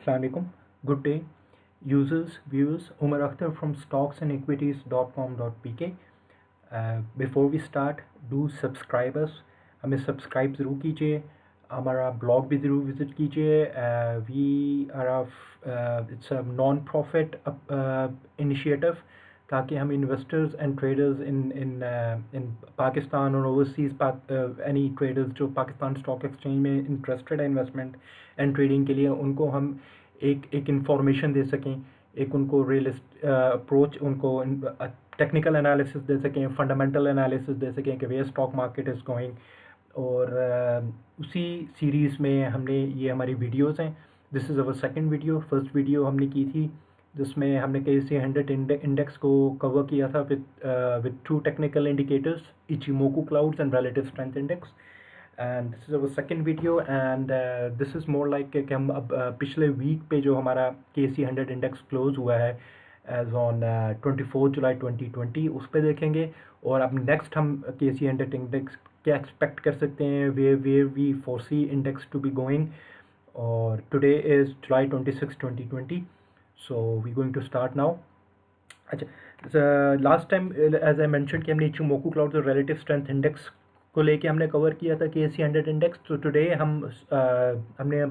Assalamualaikum. Good day, users, viewers. Umar Akhtar from stocksandequities.com.pk. Before we start, do subscribe us. हमें subscribe ज़रूर कीजिए, हमारा blog भी ज़रूर विज़िट कीजिए. We are it's a non profit initiative ताकि हम investors and traders in Pakistan और ओवरसीज़ एनी ट्रेडर्स जो पाकिस्तान स्टॉक एक्सचेंज में इंटरेस्टेड है इन्वेस्टमेंट एंड ट्रेडिंग के लिए, उनको हम एक इंफॉर्मेशन दे सकें, एक उनको रियलिस्ट अप्रोच, उनको टेक्निकल एनालिसिस दे सकें, फंडामेंटल एनालिसिस दे सकें कि वे स्टॉक मार्केट इज़ गोइंग. और उसी सीरीज़ में हमने ये हमारी वीडियोज़ हैं. This is our second video. First video हमने की थी जिसमें हमने KC100 इंडेक्स को कवर किया था with two technical indicators, Ichimoku clouds and relative strength index. And this is our second video and this is more like कि हम अब पिछले वीक पे जो हमारा KC100 इंडेक्स क्लोज हुआ है एज ऑन 24 जुलाई 2020 उस पर देखेंगे. और अब नेक्स्ट हम KC100 इंडेक्स क्या एक्सपेक्ट कर सकते हैं, where we foresee index to be going. और today is July 26 2020. So we going to start now. अच्छा, last time as I mention कि हमने इचिमोकू क्लाउड्स और रिलेटिव स्ट्रेंथ इंडेक्स को लेके हमने कवर किया था KC100 इंडेक्स. तो टुडे हमने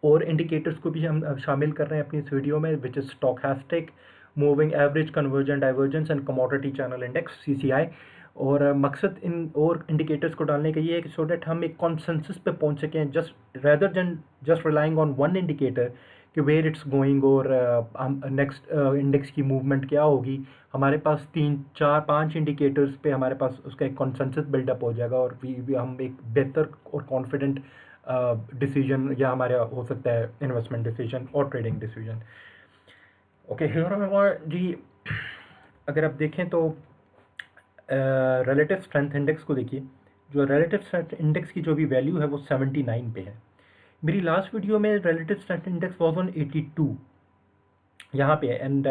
और इंडिकेटर्स को भी हम शामिल कर रहे हैं अपनी इस वीडियो में, which is stochastic, moving average, conversion divergence and commodity channel index CCI. और मकसद इन और इंडिकेटर्स को डालने का ये है कि सो डैट हम एक कॉन्सेंसस पे पहुंच सकें, just rather than just relying on one indicator कि वेयर इट्स गोइंग और नेक्स्ट इंडेक्स की मूवमेंट क्या होगी. हमारे पास 3, 4, 5 इंडिकेटर्स पे हमारे पास उसका एक कॉन्सेंसस बिल्डअप हो जाएगा और हम एक बेहतर और कॉन्फिडेंट डिसीजन या हमारे हो सकता है इन्वेस्टमेंट डिसीजन और ट्रेडिंग डिसीजन. ओके जी, अगर आप देखें तो रिलेटिव स्ट्रेंथ इंडेक्स को देखिए. जो रिलेटिव स्ट्रेंथ इंडेक्स की जो भी वैल्यू है वो 79 पे है. मेरी लास्ट वीडियो में relative strength index was on 82 यहाँ पे है. एंड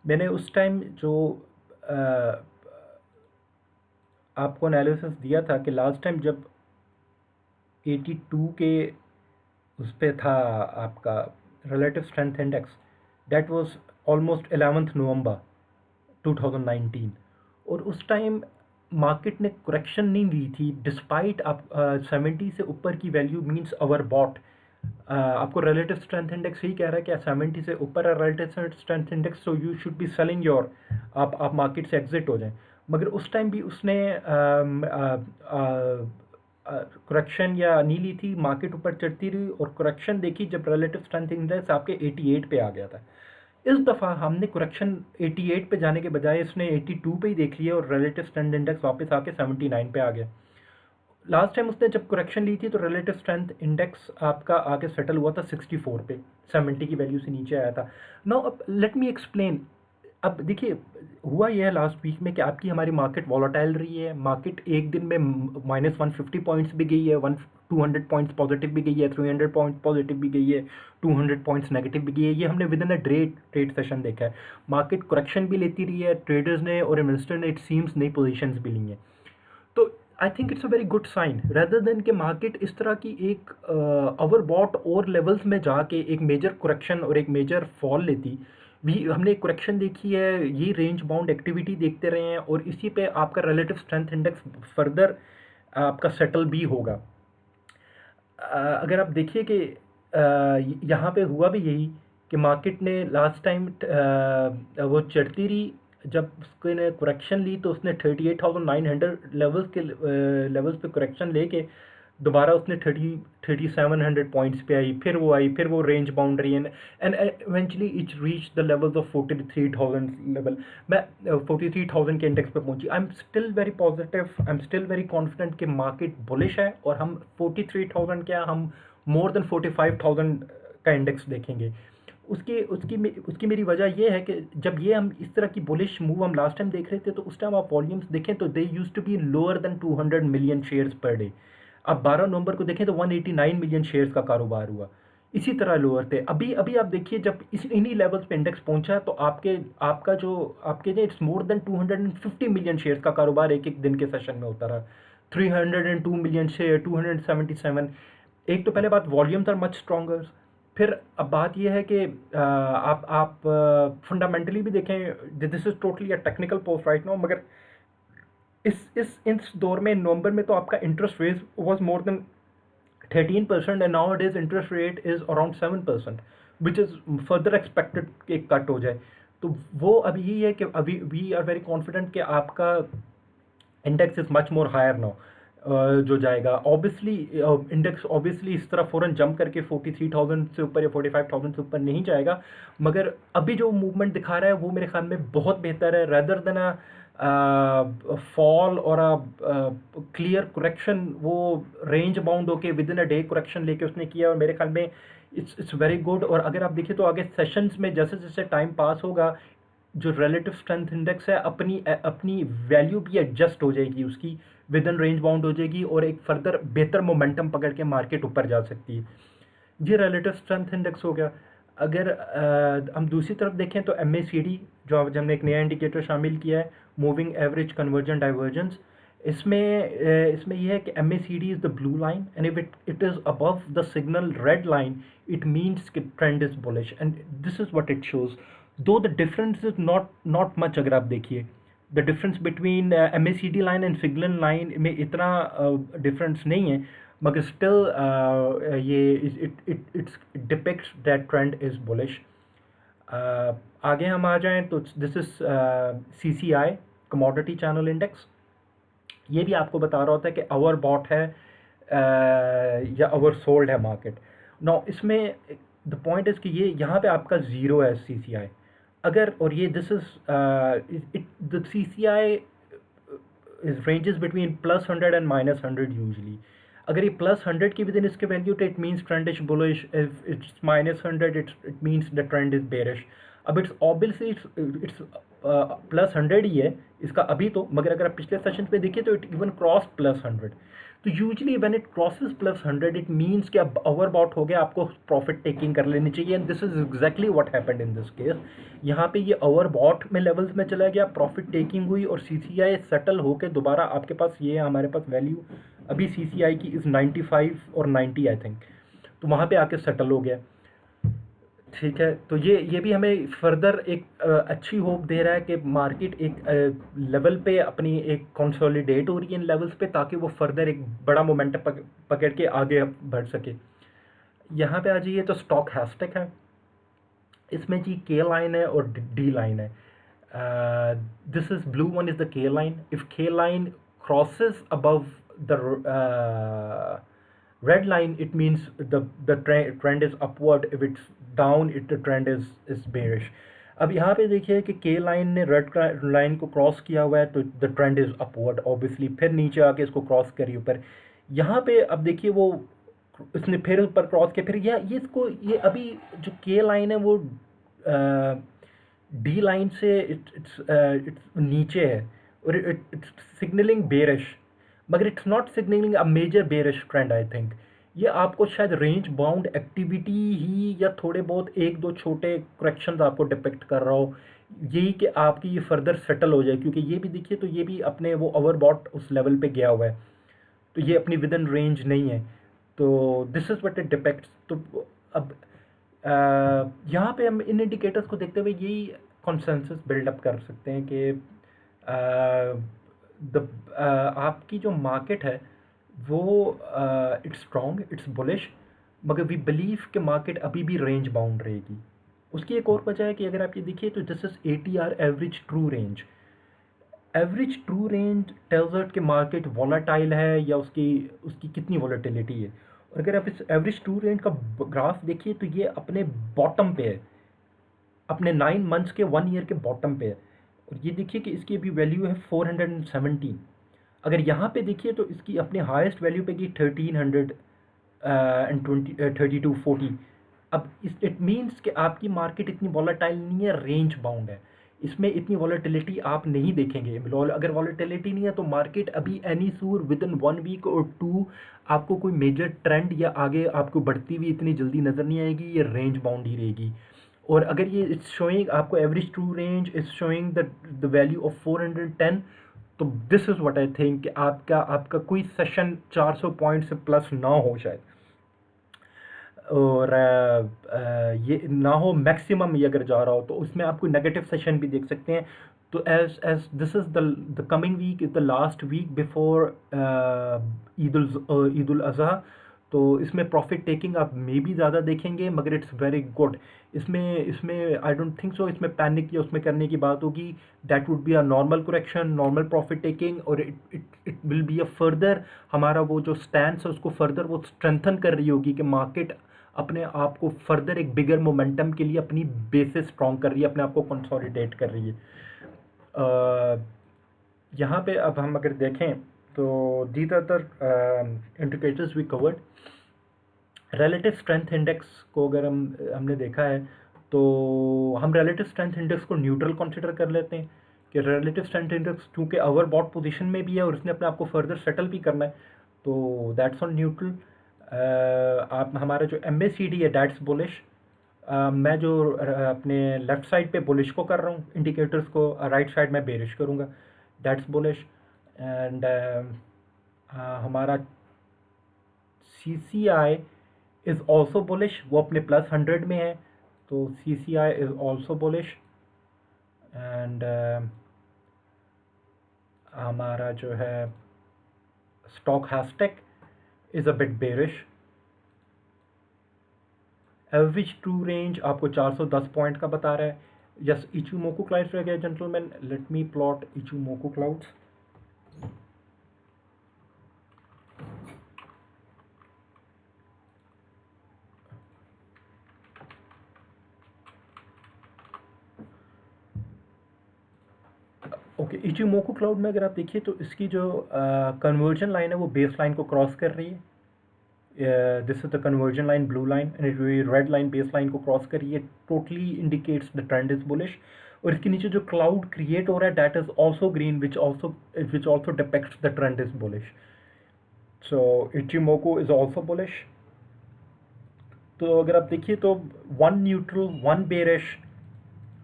मैंने उस टाइम जो आपको एनालिसिस दिया था कि लास्ट टाइम जब 82 के उस पर था आपका relative strength index, that was almost 11 नवंबर 2019. और उस टाइम मार्केट ने करेक्शन नहीं ली थी डिस्पाइट आप 70 से ऊपर की वैल्यू मींस ओवर बॉट. आपको रिलेटिव स्ट्रेंथ इंडेक्स यही कह रहा है कि 70 से ऊपर है relative strength index, so you should be selling your, आप मार्केट से एग्जिट हो जाएं. मगर उस टाइम भी उसने करेक्शन या नहीं ली थी, मार्केट ऊपर चढ़ती रही और करेक्शन देखी जब रिलेटिव स्ट्रेंथ इंडेक्स आपके 88 पे आ गया था. इस दफ़ा हमने करेक्शन 88 पे जाने के बजाय इसने 82 पे ही देख लिया और रिलेटिव स्ट्रेंथ इंडेक्स वापस आके 79 पे आ गया. लास्ट टाइम उसने जब करेक्शन ली थी तो रिलेटिव स्ट्रेंथ इंडेक्स आपका आके सेटल हुआ था 64 पे, 70 की वैल्यू से नीचे आया था. नाउ अब लेट मी एक्सप्लेन. अब देखिए, हुआ यह है लास्ट वीक में कि आपकी हमारी मार्केट वॉलेटाइल रही है. मार्केट एक दिन में -150 पॉइंट्स भी गई है, 200 पॉइंट्स पॉजिटिव भी गई है, 300 पॉइंट पॉजिटिव भी गई है, 200 पॉइंट्स नेगेटिव भी गई है. ये हमने with in a trade session देखा है. मार्केट करेक्शन भी लेती रही है, ट्रेडर्स ने और इन्वेस्टर ने इट सीम्स नई पोजीशंस भी ली हैं. तो I think it's a very good sign rather than कि मार्केट इस तरह की एक ओवरबॉट और लेवल्स में जाके एक मेजर करेक्शन और एक मेजर फॉल लेती. हमने एक करेक्शन देखी है, ये रेंज बाउंड एक्टिविटी देखते रहे हैं और इसी पे आपका रिलेटिव स्ट्रेंथ इंडेक्स फर्दर आपका सेटल भी होगा. अगर आप देखिए कि यहाँ पे हुआ भी यही कि मार्केट ने लास्ट टाइम वो चढ़ती रही, जब उसने करेक्शन ली तो उसने 38,900 लेवल्स पे करेक्शन लेके दोबारा उसने 3700 पॉइंट्स पे आई, फिर वो range boundary and eventually it reach the levels of 43,000 level. मैं 43,000 के इंडेक्स पे पहुंची. I am still very positive, I am still very confident कि मार्केट बुलिश है और हम 43,000 क्या, हम मोर देन 45,000 का इंडेक्स देखेंगे. उसकी मेरी वजह ये है कि जब ये हम इस तरह की बुलिश मूव हम लास्ट टाइम देख रहे थे तो उस टाइम आप वॉल्यूम्स देखें तो they use to be lower than 200 million shares per day. अब 12 नवंबर को देखें तो 189 मिलियन शेयर्स का कारोबार हुआ. इसी तरह लोअर थे. अभी आप देखिए जब इन्हीं लेवल्स पे इंडेक्स पहुंचा तो आपके it's more than 250 million shares का कारोबार एक एक दिन के सेशन में होता रहा. 302 मिलियन शेयर, 277. एक तो पहले बात वॉल्यूम्स आर मच स्ट्रॉन्गर. फिर अब बात ये है कि आप फंडामेंटली भी देखें, this is totally a technical post right now, मगर इस दौर में नवंबर में तो आपका interest rate was more than 13% and now days interest rate is around 7%, which is further expected कि कट हो जाए। तो वो अभी यही है कि अभी वी आर वेरी कॉन्फिडेंट कि आपका index is much more higher now, जो जाएगा ऑब्वियसली। इंडेक्स ऑब्वियसली इस तरह फ़ौरन जंप करके 43,000 से ऊपर या 45,000 से ऊपर नहीं जाएगा, मगर अभी जो मूवमेंट दिखा रहा है वो मेरे ख्याल में बहुत बेहतर है, रेदर देन फॉल और क्लियर करेक्शन। वो रेंज बाउंड होके with in a day correction लेके उसने किया, और मेरे ख्याल में इट्स वेरी गुड। और अगर आप देखिए तो आगे सेशंस में जैसे जैसे टाइम पास होगा, जो रिलेटिव स्ट्रेंथ इंडेक्स है अपनी वैल्यू भी एडजस्ट हो जाएगी, उसकी विद इन रेंज बाउंड हो जाएगी, और एक फर्दर बेहतर मोमेंटम पकड़ के मार्केट ऊपर जा सकती है। ये रिलेटिव स्ट्रेंथ इंडेक्स हो गया। अगर हम दूसरी तरफ देखें तो MACD, जो आज हमने एक नया इंडिकेटर शामिल किया है, मूविंग एवरेज कन्वर्जन डाइवर्जेंस। इसमें यह है कि MACD is the blue line, and if it is above the signal red line, it means कि trend is bullish, and this is what it shows. Though the difference is not much. अगर आप देखिए the difference between MACD line and signal line में इतना difference नहीं है, मगर still ये it's depicts that trend is bullish. आगे हम आ जाएं तो this is CCI, commodity channel index. ये भी आपको बता रहा होता है कि ओवर बॉट है या ओवर सोल्ड है मार्केट। नाउ इसमें द पॉइंट इज़ कि ये यहाँ पे आपका ज़ीरो है CCI। अगर, और ये this is the CCI is ranges between +100 and -100 usually. अगर ये +100 की विद इन इसके वैल्यू, तो it means trend is bullish. If it's -100, it means the trend is bearish. अब इट्स ऑब्वियसली इट्स +100 ही है इसका अभी तो, मगर अगर आप पिछले सेशन पे देखिए तो इट इवन क्रॉस +100। तो usually when it crosses +100, it means कि अब ओवरबॉट हो गया, आपको प्रॉफिट टेकिंग कर लेनी चाहिए, and this is exactly what happened in this case. यहाँ पे ये ओवरबॉट में लेवल्स में चला गया, प्रॉफिट टेकिंग हुई, और CCI सेटल होकर दोबारा आपके पास ये हमारे पास वैल्यू अभी CCI की इज़ 95 और 90 आई थिंक, तो वहाँ पे आके सेटल हो गया। ठीक है, तो ये भी हमें फर्दर एक अच्छी होप दे रहा है कि मार्केट एक लेवल पे अपनी एक कंसोलिडेट हो रही है इन लेवल्स पे, ताकि वो फर्दर एक बड़ा मोमेंटम पकड़ के आगे बढ़ सके। यहाँ पे आ जाइए तो स्टॉक हैशटैग है, इसमें जी K लाइन है और D लाइन है। This is blue one is the K line. If K line crosses above the red line, it means the trend is upward. If it's down, the trend is bearish. अब यहाँ पे देखिए कि K line ने red line को cross किया हुआ है, तो the trend is upward obviously. फिर नीचे आके इसको क्रॉस करिए ऊपर। यहाँ पे अब देखिए वो इसने फिर ऊपर क्रॉस किया, फिर ये इसको ये अभी जो K लाइन है वो D लाइन से इट्स नीचे है, और इट्स सिग्नलिंग बेरिश, मगर it's not signalling a major bearish trend I think. ये आपको शायद रेंज बाउंड एक्टिविटी ही, या थोड़े बहुत एक दो छोटे करेक्शंस आपको डिपेक्ट कर रहा हो, यही कि आपकी ये फर्दर सेटल हो जाए, क्योंकि ये भी देखिए तो ये भी अपने वो ओवरबॉट उस लेवल पे गया हुआ है, तो ये अपनी विद इन रेंज नहीं है। तो this is what it depicts. तो अब यहाँ पे हम इन इंडिकेटर्स को देखते हुए यही कॉन्सेंसस बिल्डअप कर सकते हैं कि आपकी जो मार्केट है वो इट्स स्ट्रॉन्ग, इट्स बुलिश, मगर वी बिलीव कि मार्केट अभी भी रेंज बाउंड रहेगी। उसकी एक और वजह है कि अगर आप ये देखिए तो this is ATR, average true range. Average true range tells out कि मार्केट वॉलेटाइल है या उसकी उसकी कितनी वॉलेटिलिटी है। और अगर आप इस एवरेज ट्रू रेंज का ग्राफ देखिए तो ये अपने बॉटम पे है, अपने 9 मंथ्स के 1 ईयर के बॉटम पे है, और ये देखिए कि इसकी अभी वैल्यू है 417। अगर यहाँ पे देखिए तो इसकी अपने हाईएस्ट वैल्यू पे की 1300 एंड 3240। अब इट मीन्स कि आपकी मार्केट इतनी वॉलेटाइल नहीं है, रेंज बाउंड है, इसमें इतनी वॉलेटिलिटी आप नहीं देखेंगे। अगर वॉलेटिलिटी नहीं है तो मार्केट अभी एनी सूर विद इन 1 वीक और 2 आपको कोई मेजर ट्रेंड या आगे आपको बढ़ती हुई इतनी जल्दी नज़र नहीं आएगी, ये रेंज बाउंड ही रहेगी। और अगर ये इट्स शोइंग आपको average true range is showing the value of 410, तो this is what I think कि आपका कोई सेशन 400 पॉइंट से प्लस ना हो शायद। और ये ना हो मैक्सिमम ये अगर जा रहा हो तो उसमें आप कोई नेगेटिव सेशन भी देख सकते हैं। तो as this is the coming week is the last week before Eid ul Azha, तो इसमें प्रॉफिट टेकिंग आप मे बी ज़्यादा देखेंगे, मगर इट्स वेरी गुड। इसमें इसमें आई डोंट थिंक सो इसमें पैनिक या उसमें करने की बात होगी। That would be a normal correction, normal profit taking, और it will be a further, हमारा वो जो स्टैंड है उसको फर्दर वो स्ट्रेंथन कर रही होगी कि मार्केट अपने आप को फर्दर एक बिगर मोमेंटम के लिए अपनी बेसिस स्ट्रॉन्ग कर रही है, अपने आप को कंसोलिडेट कर रही है। यहाँ पे अब हम अगर देखें तो these are the indicators we covered. Relative strength index को अगर हमने देखा है तो हम रिलेटिव स्ट्रेंथ इंडेक्स को न्यूट्रल कंसिडर कर लेते हैं कि रिलेटिव स्ट्रेंथ इंडेक्स चूँकि ओवरबॉट पोजीशन में भी है और इसने अपने आप को फर्दर सेटल भी करना है, तो दैट्स ऑन न्यूट्रल। आप हमारा जो MACD है दैट्स बुलिश। मैं जो अपने लेफ्ट साइड पे बुलिश को कर रहा हूँ इंडिकेटर्स को, राइट साइड में बेरिश करूँगा, दैट्स बुलिश। एंड हमारा CCI इज़ ऑल्सो बुलिश, वो अपने +100 में है, तो CCI is also bullish. And हमारा जो है stochastic is a bit bearish. Average true range आपको 410 पॉइंट का बता रहा है। यस, इचुमोकू क्लाउड्स रह गया gentleman, let me plot Ichimoku clouds. Okay, Ichimoku cloud में अगर आप देखिए तो इसकी जो कन्वर्जन लाइन है वो बेस लाइन को क्रॉस कर रही है। This is the conversion line, blue line, and red line base line को क्रॉस कर रही है, totally indicates the trend is bullish. और इसके नीचे जो क्लाउड क्रिएट हो रहा है that is also green, which also depicts the trend is bullish. So Ichimoku is also bullish. तो अगर आप देखिए तो 1 neutral, 1 bearish,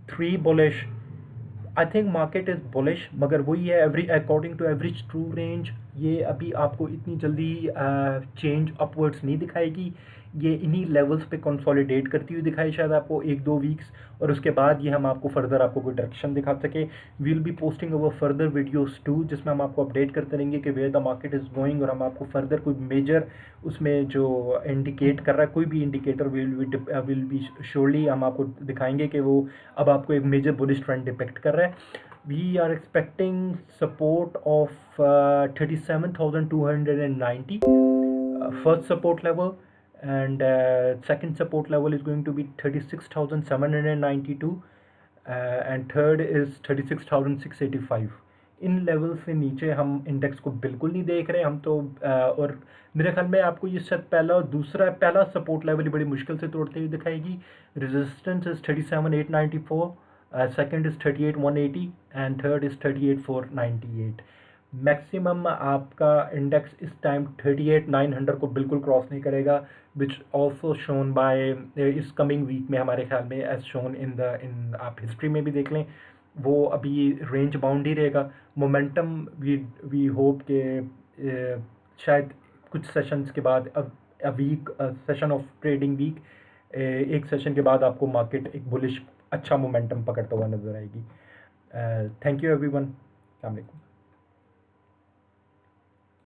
3 bullish, I think market is bullish, मगर वही है every according to average true range ये अभी आपको इतनी जल्दी चेंज अपवर्ड्स नहीं दिखाएगी। ये इन्हीं लेवल्स पे कंसोलिडेट करती हुई दिखाई शायद आपको 1-2 वीक्स, और उसके बाद ये हम आपको फर्दर आपको कोई डायरेक्शन दिखा सके। We will be posting our further videos too, जिसमें हम आपको अपडेट करते रहेंगे कि where the market is going, और हम आपको फर्दर कोई मेजर उसमें जो इंडिकेट कर रहा है कोई भी इंडिकेटर विल बी श्योरली हम आपको दिखाएंगे कि वो अब आपको एक मेजर बुलिश ट्रेंड डिपेक्ट कर रहा है। We are expecting support of 37,290 first support level, and second support level is going to be 36,792, and third is 36,685। In level से नीचे हम इंडेक्स को बिल्कुल नहीं देख रहे हम तो। और मेरे ख्याल में आपको ये शायद पहला सपोर्ट लेवल ही बड़ी मुश्किल से तोड़ते हुए दिखाएगी। Resistance is 37,894, second is 38,180, and third is 38,498। Maximum आपका इंडेक्स इस टाइम 38,900 को बिल्कुल क्रॉस नहीं करेगा, विच ऑल्सो शोन बाय इस कमिंग वीक में हमारे ख्याल में, एज शोन इन आप हिस्ट्री में भी देख लें, वो अभी रेंज बाउंड ही रहेगा। मोमेंटम वी होप के शायद कुछ सेशंस के बाद, a week session of trading week, एक सेशन के बाद आपको मार्केट एक बुलिश अच्छा मोमेंटम पकड़ता हुआ नजर आएगी। थैंक यू एवरीवन, अस्सलाम वालेकुम।